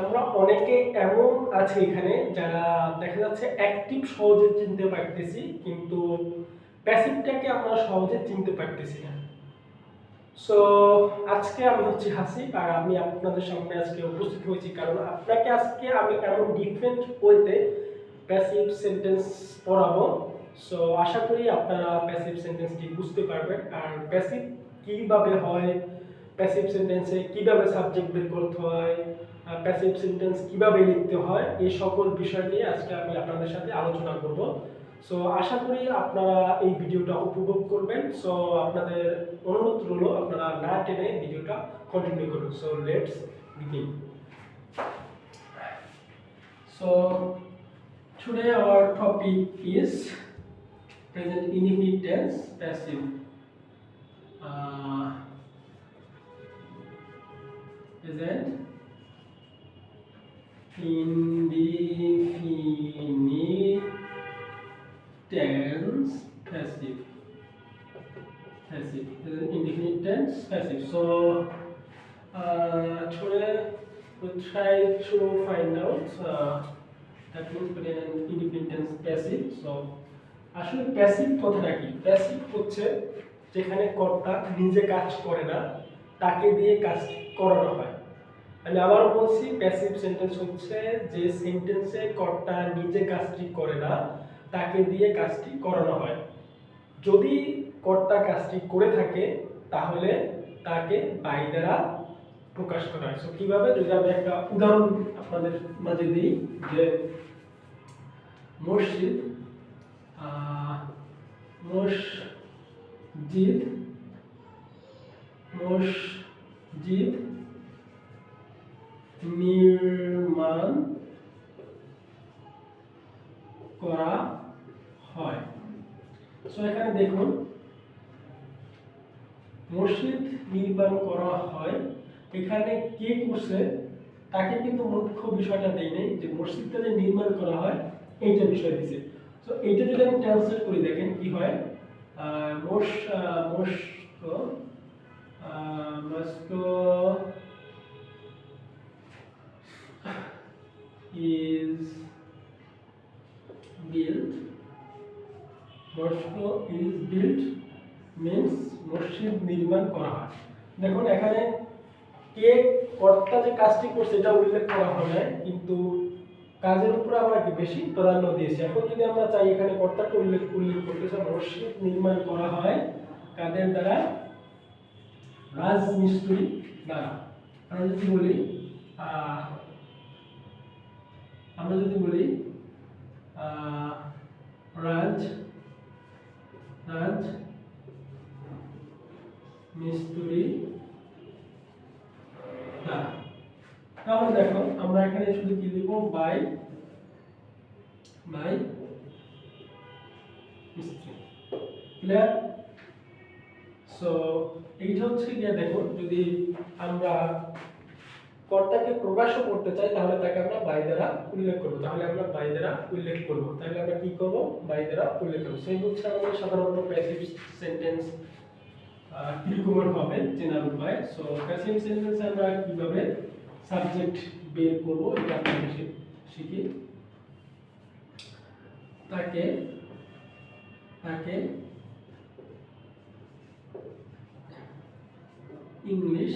আমরা অনেকে এমন আছে এখানে যারা দেখা যাচ্ছে অ্যাক্টিভ সহজে চিনতে পারতেছি, কিন্তু প্যাসিভটাকে আমরা সহজে চিনতে পারতেছি না। সো আজকে আমি হচ্ছি হাসিব, আর আমি আপনাদের সামনে আজকে উপস্থিত হয়েছি কারণ আপনাকে আজকে আমি এমন ডিফারেন্ট ওয়েতে প্যাসিভ সেন্টেন্স পড়াবো। সো আশা করি আপনারা প্যাসিভ সেন্টেন্সটি বুঝতে পারবেন, আর প্যাসিভ কিভাবে হয়, প্যাসিভ সেন্টেন্সে কিভাবে সাবজেক্ট বের করতে হয়, প্যাসিভ সেন্টেন্স কিভাবে লিখতে হয়, এই সকল বিষয় নিয়ে আজকে আমি আপনাদের সাথে আলোচনা করব। সো আশা করি আপনারা এই ভিডিওটা উপভোগ করবেন। সো আপনাদের অনুরোধ রইল আপনারা না টেনে ভিডিওটা কন্টিনিউ করুন। So let's begin. So today our topic is present indefinite tense passive. Present indefinite tense passive. Present indefinite tense passive. So today we'll try to find out that means present indefinite tense passive. So আসলে passive কথাটা কি? Passive হচ্ছে যেখানে কর্তা নিজে কাজ করে না, তাকে দিয়ে কাজ করানো হয়। আমি আবারও বলছি, প্যাসিভ সেন্টেন্স হচ্ছে যে সেন্টেন্সে কর্তা নিজে কাজটি করে না, তাকে দিয়ে কাজটি করানো হয়। যদি কর্তা কাজটি করে থাকে তাহলে তাকে বাই দ্বারা প্রকাশ করা হয়। সো কিভাবে, যদি আমি একটা উদাহরণ আপনাদের মাঝে দিই, যে মসজিদ মসজিদ মসজিদ নির্মাণ করা হয়। সো এখানে দেখুন, মসজিদ নির্মাণ করা হয়, এখানে কে করছে তাকে কিন্তু মুখ্য বিষয়টা দেই নেই, যে মসজিদটা যে নির্মাণ করা হয় এইটা বিষয় দিছে। সো এইটা যদি আমি ট্রান্সলেট করি, দেখেন কি হয়। Moscow is built. Moscow is built means মসজিদ নির্মাণ করা হয়। দেখুন এখানে কে কর্তা যে কাজটি করছে এটা উল্লেখ করা হয় না, কিন্তু কাজের উপর আমরা কি বেশি প্রাধান্য দিয়েছি। এখন যদি আমরা চাই এখানে কর্তাকে উল্লেখ করতে চাই, মসজিদ নির্মাণ করা হয় কাদের দ্বারা? রাজমিস্ত্রি দ্বারা। আমরা যদি বলি রাজ মিস্ত্রি দ্বারা, তাহলে দেখো আমরা এখানে শুধু কি লিখব? বাই মিস্ত্রি। ক্লিয়ার? সো এইটা হচ্ছে গিয়ে দেখো, যদি আমরা কর্তাকে প্রকাশ করতে চাই তাহলে তাকে আমরা বাই দ্বারা উল্লেখ করব। তাহলে আমরা বাই দ্বারা উল্লেখ করব, তাহলে আমরা কি করব? বাই দ্বারা উল্লেখ করব। সেই হচ্ছে আমাদের সাধারণত প্যাসিভ সেন্টেন্স কিরকম হবে চেনার উপায়। সো প্যাসিভ সেন্টেন্স আমরা কিভাবে সাবজেক্ট বের করব এটা আমরা শিখি। তাকে ইংলিশ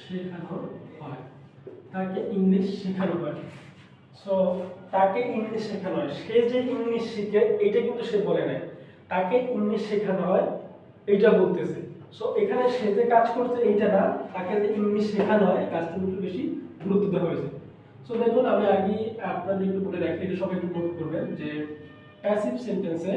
শেখানো হয়। তাকে ইংলিশ শেখানো হয়। সো তাকে ইংলিশ শেখানো হয়, সে যে ইংলিশ শিখে এইটা কিন্তু সে বলে নাই, তাকে ইংলিশ শেখানো হয় এইটা বলতেছে। সো এখানে সে যে কাজ করছে এইটা না, তাকে যে ইংলিশ শেখানো হয় কাজটা একটু বেশি গুরুত্ব দেওয়া হয়েছে। সো দেখুন আমি আগে আপনাদের একটু বলে রাখি, এটা সবাই একটু নোট করবেন, যে প্যাসিভ সেন্টেন্সে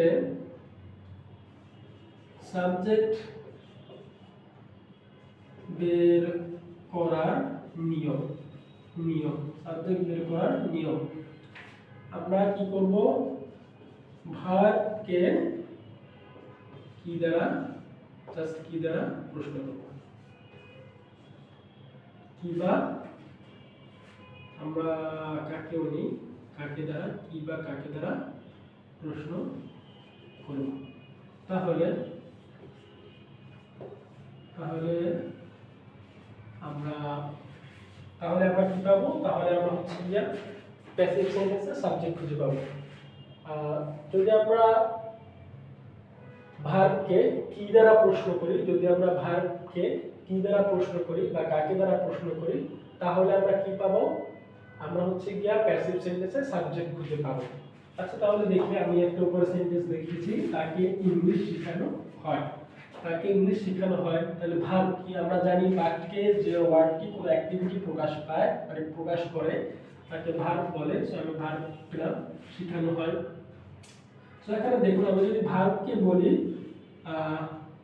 এ সাবজেক্ট বের করার নিয়ম সাবজেক্ট বের করার নিয়ম আমরা কি করব? ভার্বকে কি দ্বারা, জাস্ট কি দ্বারা প্রশ্ন করব, কিবা আমরা কাকেও নিই কাকে দ্বারা কি বা কাকে দ্বারা প্রশ্ন করব। তাহলে তাহলে আমরা তাহলে আমরা কি পাবো? তাহলে আমরা হচ্ছে গিয়া প্যাসিভ সেন্টেন্সের সাবজেক্ট খুঁজে পাবো। যদি আমরা ভার্বকে কি দ্বারা প্রশ্ন করি, যদি আমরা ভার্বকে কি দ্বারা প্রশ্ন করি বা কাকে দ্বারা প্রশ্ন করি, তাহলে আমরা কি পাবো? আমরা হচ্ছে গিয়া প্যাসিভ সেন্টেন্সের সাবজেক্ট খুঁজে পাবো। আচ্ছা, তাহলে দেখি আমি একটা উপরে সেন্টেন্স লিখেছি, তাকে ইংলিশ শেখানো হয়। তাকে ইংলিশ শেখানো হয়, তাহলে ভার্ব কি? আমরা জানি বাক্যে যে ওয়ার্ডটি কোনো অ্যাক্টিভিটি প্রকাশ পায়, মানে প্রকাশ করে, তাকে ভার্ব বলে। সো আমি ভার্ব দিলাম, শেখানো হয়। সো এখানে দেখুন, আমি যদি ভার্বকে বলি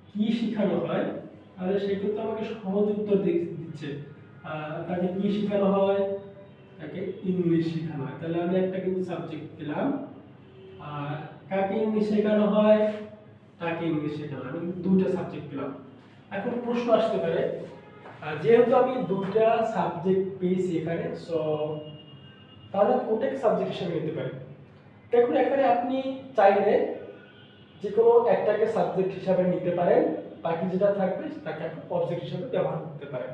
কি শেখানো হয়, তাহলে সে কিন্তু আমাকে সহজ উত্তর দিচ্ছে। তাকে কি শেখানো হয়? তাকে ইংলিশ শেখানো হয়। তাহলে আমি একটা কিন্তু সাবজেক্ট পেলাম। আর কাকে ইংলিশ শেখানো হয়? তাকে ইংলিশ শেখানো হয়। আমি দুটো সাবজেক্ট পেলাম। এখন প্রশ্ন আসতে পারে, যেহেতু আমি দুটো সাবজেক্ট পেয়েছি এখানে, সো তাহলে কোটেক সাবজেক্ট হিসেবে নিতে পারি। দেখুন, এখানে আপনি চাইলে যে কোনো একটাকে সাবজেক্ট হিসাবে নিতে পারেন, বাকি যেটা থাকবে তাকে আপনি অবজেক্ট হিসাবে ব্যবহার করতে পারেন।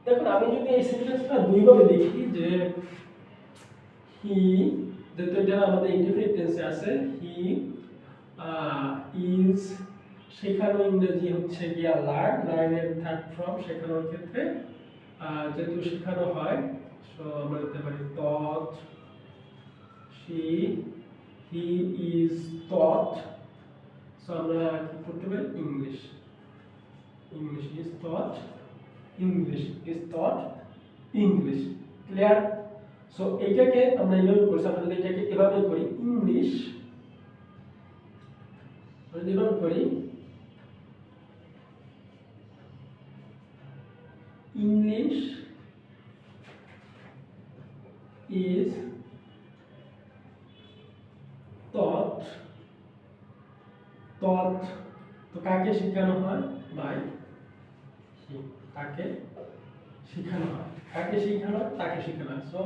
দেখুন, আমি যদি এই সেন্টেন্সটা দুইভাবে লিখি, যে হি, যেহেতু এটা আমাদের ইনডিফিনিট টেন্সে আছে, হি ইজ, শেখানো ইংরেজি হচ্ছে গিয়া লার্ন, লার্নের থার্ড ফর্ম শেখানোর ক্ষেত্রে যেহেতু শেখানো হয়, সো আমরা লিখতে পারি taught, he is taught। So আমরা কি করতে পারি? English is taught, English is taught, English। Clear? So এইটাকে আমরা এইভাবে করছি। আমরা যদি এটাকে এভাবে করি, ইংলিশ, যদি এভাবে করি, ইংলিশ is taught, তো কাকে শেখানো হয়? বাই হি, তাকে শেখানো হয়। কাকে শেখানো? তাকে শেখানো হয়। সো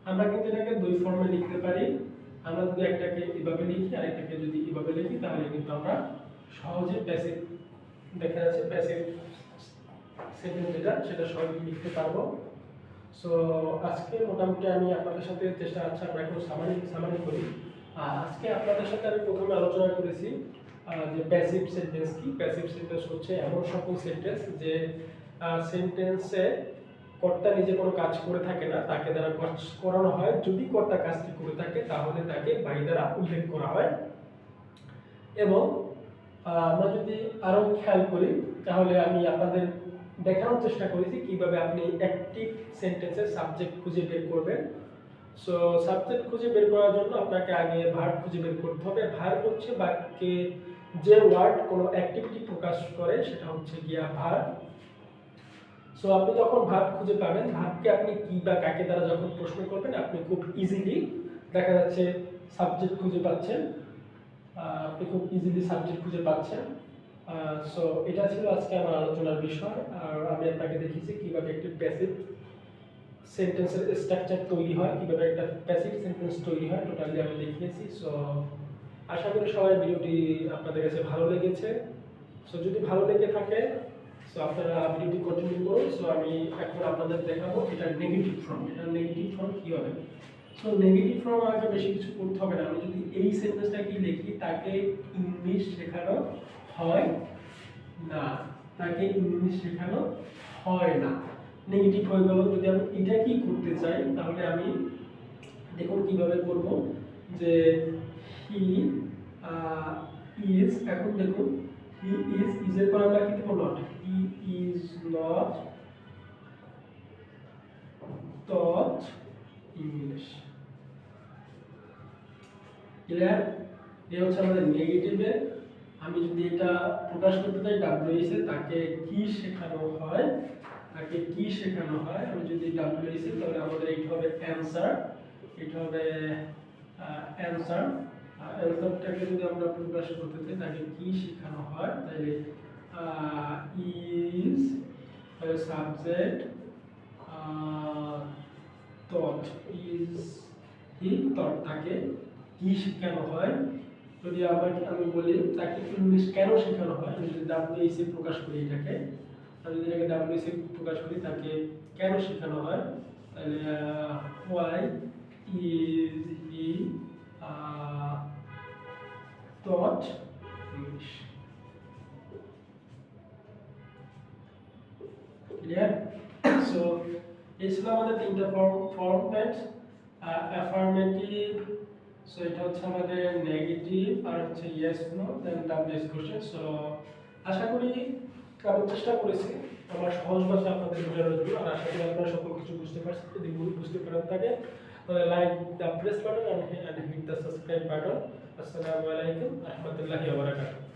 আমরা কিন্তু এটাকে দুই ফর্মে লিখতে পারি। আমরা যদি একটাকে এভাবে লিখি আর একটাকে যদি এভাবে লিখি, তাহলে কিন্তু আমরা সহজে প্যাসিভ, দেখা যাচ্ছে প্যাসিভ সেন্টেন্স যেটা, সেটা সহজে লিখতে পারবো। সো আজকে মোটামুটি আমি আপনাদের সাথে চেষ্টা আছে, আমরা এখন সামারি করি। আজকে আপনাদের সাথে আমি প্রথমে আলোচনা করেছি যে প্যাসিভ সেন্টেন্স কি। প্যাসিভ সেন্টেন্স হচ্ছে এমন সকল সেন্টেন্স যে সেন্টেন্সে কর্তা নিজে কোনো কাজ করে থাকে না, তাকে দ্বারা কাজ করানো হয়। যদি কর্তা কাজটি করে থাকে, তাহলে তাকে বাই দ্বারা উল্লেখ করা হয়। এবং আমরা যদি আরো খেয়াল করি, তাহলে আমি আপনাদের দেখানোর চেষ্টা করেছি কিভাবে আপনি অ্যাক্টিভ সেন্টেন্সের সাবজেক্ট খুঁজে বের করবেন। সো সাবজেক্ট খুঁজে বের করার জন্য আপনাকে আগে ভার্ব খুঁজে বের করতে হবে। ভার্ব হচ্ছে বাক্যে যে ওয়ার্ড কোনো অ্যাক্টিভিটি প্রকাশ করে, সেটা হচ্ছে গিয়া ভার্ব। সো আপনি যখন ভার্ব খুঁজে পাবেন, ভার্বকে আপনি কি বা কাকে দ্বারা যখন প্রশ্ন করবেন, আপনি খুব ইজিলি, দেখা যাচ্ছে সাবজেক্ট খুঁজে পাচ্ছেন। আপনি খুব ইজিলি সাবজেক্ট খুঁজে পাচ্ছেন। সো এটা ছিল আজকে আমার আলোচনার বিষয়। আর আমি আপনাকে দেখিয়েছি কিভাবে একটি প্যাসিভ সেন্টেন্সের স্ট্রাকচার তৈরি হয়, কিভাবে একটা প্যাসিভ সেন্টেন্স তৈরি হয়, টোটালি আমি দেখিয়েছি। সো আশা করি সবাই ভিডিওটি আপনাদের কাছে ভালো লেগেছে। সো যদি ভালো লেগে থাকে, সো আপনারা ভিডিওটি কন্টিনিউ করুন। সো আমি এখন আপনাদের দেখাবো এটা নেগেটিভ ফর্ম। এটা নেগেটিভ ফর্ম কি হবে? সো নেগেটিভ ফর্ম আগে বেশি কিছু করতে হবে না। আমি যদি এই সেন্টেন্সটাকে লিখি, তাকে ইংলিশ শেখানো হয় না, তাকে ইংলিশ শেখানো হয় না, নেগেটিভ হয়ে গেল। যদি আমি এটা কি করতে চাই, তাহলে আমি দেখুন কিভাবে করব, যে হি ইজ, এখন দেখুন হি ইজ এর পর আমরা কি দেব? Not. He is not taught English. Clear? এই হচ্ছে আমাদের নেগেটিভে। আমি যদি এটা প্রকাশ করতে চাই ডাব্লিউএস এ, তাকে কি শেখানো হয়, তাকে কি শেখানো হয়, আমি যদি ডাব্লিউএস এ, তাহলে আমাদের এইটা হবে অ্যানসার, এটা হবে অ্যানসার। অ্যানসারটাকে যদি আমরা প্রকাশ করতে চাই, তাকে কি শেখানো হয়, তাহলে ইজ সাবজেক্ট, taught is হি তাকে কি শেখানো হয়। যদি আমি বলি তাকে ইংলিশ কেন শেখানো হয়, আমি যদি ডাব্লিউএসি প্রকাশ করি এটাকে, আমি যদি এটাকে ডাব্লিউএসি প্রকাশ করি তাকে কেন শেখানো হয়, তাহলে why is he taught English. Clear? So এই ছিল আমাদের তিনটা ফর্ম টেন্স, অ্যাফার্মেটিভ, সো এটা হচ্ছে আমাদের নেগেটিভ, আর হচ্ছে ইয়েস নো, দেন ডাব্লিউএস কোশ্চেন। সো আশা করি আমি চেষ্টা করেছি আমার সহজ ভাষা আপনাদের বোঝানোর জন্য, আর আশা করি আপনারা সকল কিছু বুঝতে পারছেন। যদি বুঝতে পারেন থাকে তাহলে like the press button and hit the subscribe button. আসসালামু আলাইকুম ওয়া রাহমাতুল্লাহি ওয়া বারাকাতুহু।